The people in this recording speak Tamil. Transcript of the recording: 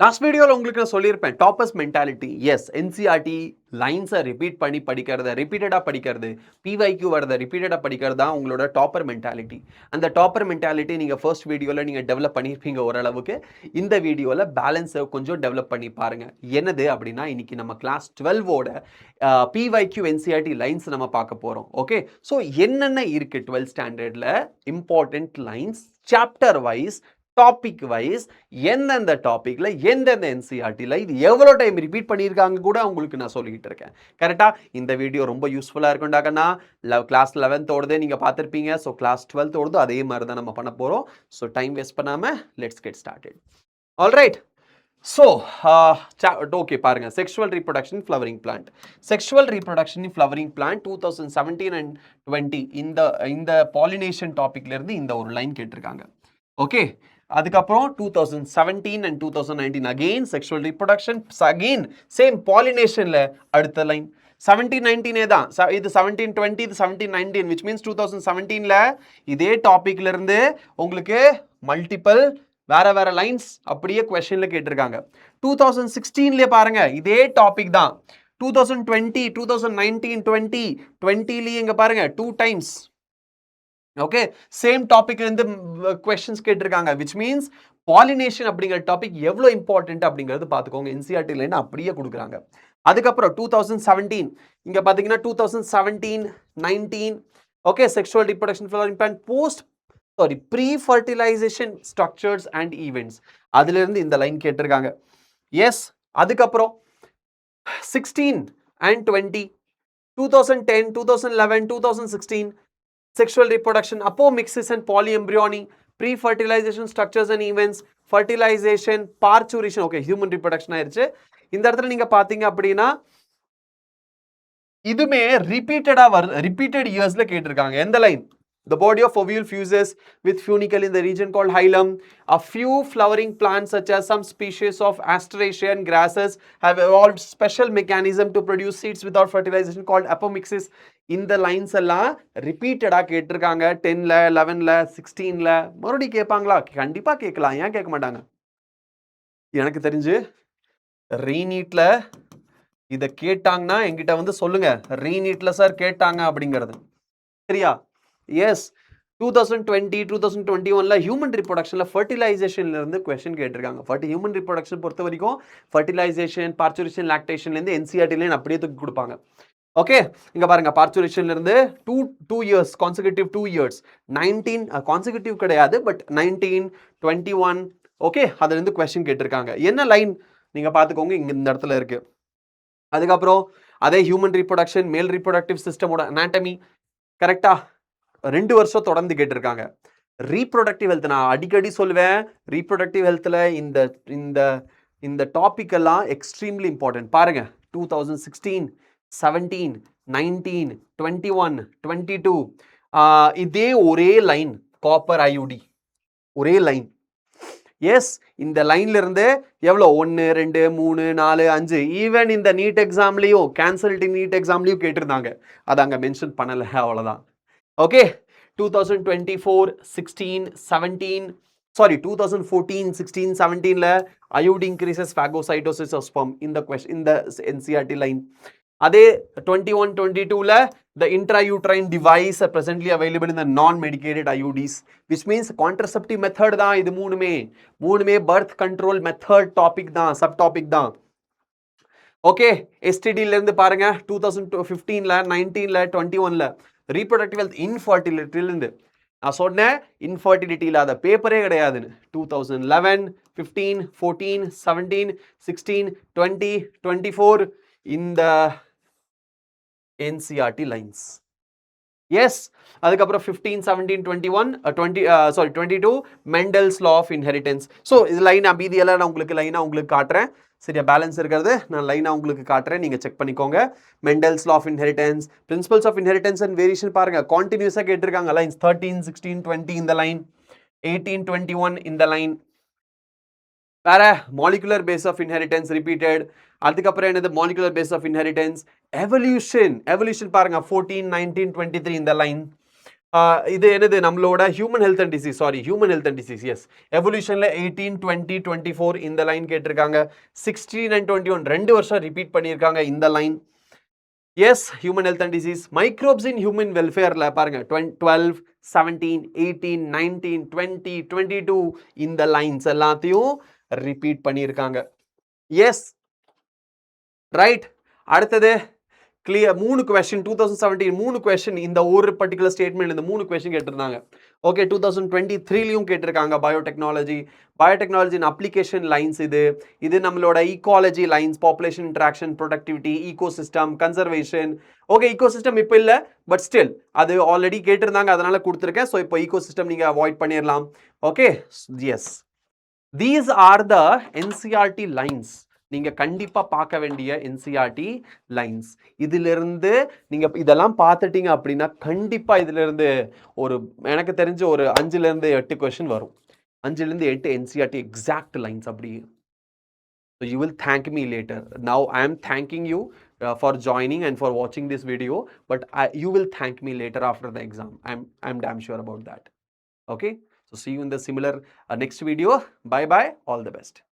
லாஸ்ட் வீடியோவில் உங்களுக்கு நான் சொல்லியிருப்பேன் டாப்பர்ஸ் மென்டாலிட்டி. எஸ், என்சிஆர்டி லைன்ஸை ரிப்பீட் பண்ணி படிக்கிறது, ரிப்பீட்டடாக படிக்கிறது, பிவைக்யூ வரதை ரிப்பீட்டடாக படிக்கிறது தான் உங்களோட டாப்பர் மென்டாலிட்டி. அந்த டாப்பர் மென்டாலிட்டி நீங்கள் ஃபர்ஸ்ட் வீடியோவில் நீங்கள் டெவலப் பண்ணியிருப்பீங்க ஓரளவுக்கு. இந்த வீடியோவில் பேலன்ஸை கொஞ்சம் டெவலப் பண்ணி பாருங்கள். என்னது அப்படின்னா, இன்னைக்கு நம்ம கிளாஸ் 12ஓட பிவைக்யூ என்சிஆர்டி லைன்ஸ் நம்ம பார்க்க போகிறோம். ஓகே, ஸோ என்னென்ன இருக்குது 12th ஸ்டாண்டர்டில் important lines chapter wise, topic wise, எந்தெந்த டாபிக்ல எந்தெந்த என்சிஆர்டியில் இது எவ்வளோ டைம் ரிப்பீட் பண்ணியிருக்காங்க கூட உங்களுக்கு நான் சொல்லிக்கிட்டு இருக்கேன். கரெக்டாக இந்த வீடியோ ரொம்ப யூஸ்ஃபுல்லாக இருக்குண்டாக்கன்னா கிளாஸ் 11th நீங்கள் பார்த்துருப்பீங்க. ஸோ கிளாஸ் 12th அதே மாதிரி தான் நம்ம பண்ண போகிறோம். ஸோ டைம் வேஸ்ட் பண்ணாமல் let's get started. Alright, so okay பாருங்க, sexual reproduction flowering plant. Sexual reproduction flowering plant 2017 and 20 இந்த பாலினேஷன் டாபிக்லேருந்து இந்த ஒரு லைன் கேட்டிருக்காங்க. ஓகே, அதுக்கப்புறம் 2017 and 2019 again sexual reproduction, again same பாலினேஷன்ல அடுத்த லைன் 17-19 தான். இது 17-20, இது 17-19, which means 2017ல இதே டாபிக்ல இருந்து உங்களுக்கு மல்டிபிள் வேற வேற லைன்ஸ் அப்படியே கொஸ்டின்ல கேட்டிருக்காங்க. 2016ல பாருங்க இதே டாபிக் தான். 2020, 2019, 2020லயே இங்க பாருங்க 2 times. ஓகே, சேம் டாபிக் இருந்து क्वेश्चंस கேட்டிருக்காங்க, which means பாலினேஷன் அப்படிங்கிற டாபிக் எவ்வளவு இம்பார்ட்டன்ட் அப்படிங்கிறது பார்த்துக்கோங்க. என்சிஆர்டி லைன் அப்படியே கொடுக்குறாங்க. அதுக்கப்புறம் 2017 இங்க பாத்தீங்கன்னா 2017-19 okay, sexual reproduction flowering plant post pre fertilisation structures and events, அதுல இருந்து இந்த லைன் கேட்டிருக்காங்க. எஸ், அதுக்கப்புறம் 16 and 20, 2010, 2011, 2016 sexual reproduction, apomixis and polyembryony, pre-fertilization structures and events, fertilization, parturition. Okay, human reproduction ஆயிருச்சு. இந்த இடத்துல நீங்க பாத்தீங்க அப்படின்னா இதுமே ரிப்பீட்டட் இயர்ஸ்ல கேட்டிருக்காங்க. எந்த line? The body of ovule fuses with funicle in the region called hilum. A few flowering plants such as some species of asteracean grasses have evolved special mechanism to produce seeds without fertilization called apomixis. இந்த லைன்ஸ் எல்லாம் ரிப்பீட்டடா கேட்டிருக்காங்க. 10ல, 11ல, 16ல மறுபடியும் கேட்பாங்களா? கண்டிப்பா கேட்கலாம். ஏன் கேட்க மாட்டாங்க? எனக்கு தெரிஞ்சு ரீநீட்ல இத கேட்டாங்கன்னா என்கிட்ட வந்து சொல்லுங்க, ரீநீட்ல சார் கேட்டாங்க அப்படிங்கிறது. சரியா? எஸ், 2020, 2021ல ஹியூமன் ரிப்ரொடக்ஷன்ல ஃபர்டிலைசேஷன்ல இருந்து கொஸ்டின் கேட்டிருக்காங்க. ஹியூமன் ரிப்ரொடக்ஷன் பொறுத்த வரைக்கும் ஃபர்டிலைசேஷன், பார்ச்சுரேஷன், லாக்டேஷன்ல இருந்து என்சிஆர்டி லைன் அப்படியே தூக்கி கொடுப்பாங்க. ஓகே, இங்க பாருங்க, பார்ச்சுரேஷன்ல இருந்து 2 years கான்சிக்யூட்டிவ் 2 years 19 கான்சிக்யூட்டிவ் கிடையாது, பட் 19, 21 ஓகே, அதுல இருந்து கொஸ்டின் கேட்டிருக்காங்க. என்ன லைன் நீங்க பாத்துக்கோங்க, இங்க இந்த இடத்துல இருக்கு. அதுக்கப்புறம் அதே ஹியூமன் ரீப்ரொடக்ஷன், மேல் ரீப்ரொடக்டிவ் சிஸ்டமோட அனாட்டமி கரெக்டா 2 வருஷம் தொடர்ந்து கேட்டிருக்காங்க. ரீப்ரொடக்டிவ் ஹெல்த் நான் அடிக்கடி சொல்லுவேன், ரீப்ரொடக்டிவ் ஹெல்த்ல இந்த இந்த இந்த டாபிக் எல்லாம் எக்ஸ்ட்ரீம்லி இம்பார்ட்டன்ட். பாருங்க, 2016, 17, 19, 21, 22 இதே ஒரே லைன், காப்பர் ஐயூடி ஒரே லைன். எஸ், இந்த லைன்ல இருந்து எவ்வளோ 1, 2, 3, 4, 5 ஈவன் இந்த நீட் எக்ஸாம்லயும் கேன்சல்டு நீட் எக்ஸாம்லயும் கேட்டிருந்தாங்க. அதை அங்க மென்ஷன் பண்ணல, அவ்வளவுதான். Okay, 2024, 16, 17 2014, 16, 17ல iod increases phagocytosis of sperm in the NCERT line. அதே 21, 22ல the intrauterine device are presently available in the non-medicated IUDs, which means contraceptive method தான் இது மூணுமே birth control method topic தான், sub topic தான். ஓகே, STDல இருந்து பாருங்க 2015ல, 19ல, 21ல ரீப்ரொடக்டிவ் ஹெல்த் இன்ஃபர்டிலிட்டில இருந்து நான் சொன்னேன், இன்ஃபர்டிலிட்டி இல்லாத பேப்பரே கிடையாதுன்னு. 2011, 15, 14, 17, 16, 20, 24 இந்த NCERT லைன்ஸ். எஸ், அதுக்கப்புறம் 15, 17, 21, 22 Mendel's law of inheritance. So இது லைனா, மீதியெல்லாம் நான் உங்களுக்கு லைனா உங்களுக்கு காட்டுறேன். சரியா, பேலன்ஸ் இருக்கிறது நான் லைனா உங்களுக்கு காட்டுறேன், நீங்க செக் பண்ணிக்கோங்க. Mendel's law of inheritance, principles of inheritance and variation பாருங்க, கான்டினியூஸா கேட்டிருக்காங்க. லைன்ஸ் 13, 16, 20 இந்த லைன், 18, 21 இந்த லைன். வேற molecular base of inheritance repeated. அதுக்கப்புறம் என்னது molecular base of inheritance, evolution பாருங்க 14, 19, 23 இந்த லைன். இது என்னது நம்மளோட human health and disease, sorry human health and disease, yes. எவல்யூஷன்ல 18, 20, 24 இந்த லைன் கேட்டிருக்காங்க. 16 and 21 2 வருஷம் ரிப்பீட் பண்ணியிருக்காங்க இந்த line. Yes, human health and disease. Microbes in human வெல்ஃபேர்ல பாருங்க 12, 17, 18, 19, 20, 22 இந்த லைன்ஸ் எல்லாத்தையும் ரிப்பீட் பண்ணியிருக்காங்க. Yes, right. அடுத்தது கிளியர். 3 கொஸ்டின் 2017 3 கொஸ்டின் இந்த ஒரு பர்டிகுலர் ஸ்டேட்மெண்ட் இந்த 3 கொஸ்டின் கேட்டிருந்தாங்க. ஓகே, 2023லயும் கேட்டிருக்காங்க. பயோடெக்னாலஜி அப்ளிகேஷன் லைன்ஸ் இது நம்மளோட ecology lines, population interaction, productivity, ecosystem, conservation. Okay, ecosystem இப்போ இல்லை, பட் ஸ்டில் அது ஆல்ரெடி கேட்டிருந்தாங்க, அதனால கொடுத்துருக்கேன். ஸோ இப்போ ஈகோசிஸ்டம் நீங்க அவாய்ட் பண்ணிடலாம். Okay, yes, these are the NCERT lines. நீங்க கண்டிப்பா பார்க்க வேண்டிய என்சிஆர்டி லைன்ஸ். இதிலிருந்து நீங்க இதெல்லாம் பார்த்துட்டீங்க அப்படின்னா கண்டிப்பா இதுல இருந்து ஒரு எனக்கு தெரிஞ்ச ஒரு 5ல இருந்து 8 கொஸ்டின் வரும். 5ல இருந்து 8 என்சிஆர்டி எக்ஸாக்ட் லைன்ஸ் அப்படி. So you will thank me later. Now I am thanking you for joining and for watching this video, but you will thank me later after the exam. I'm damn sure about that. Okay, so see you in the similar next video. Bye bye, all the best.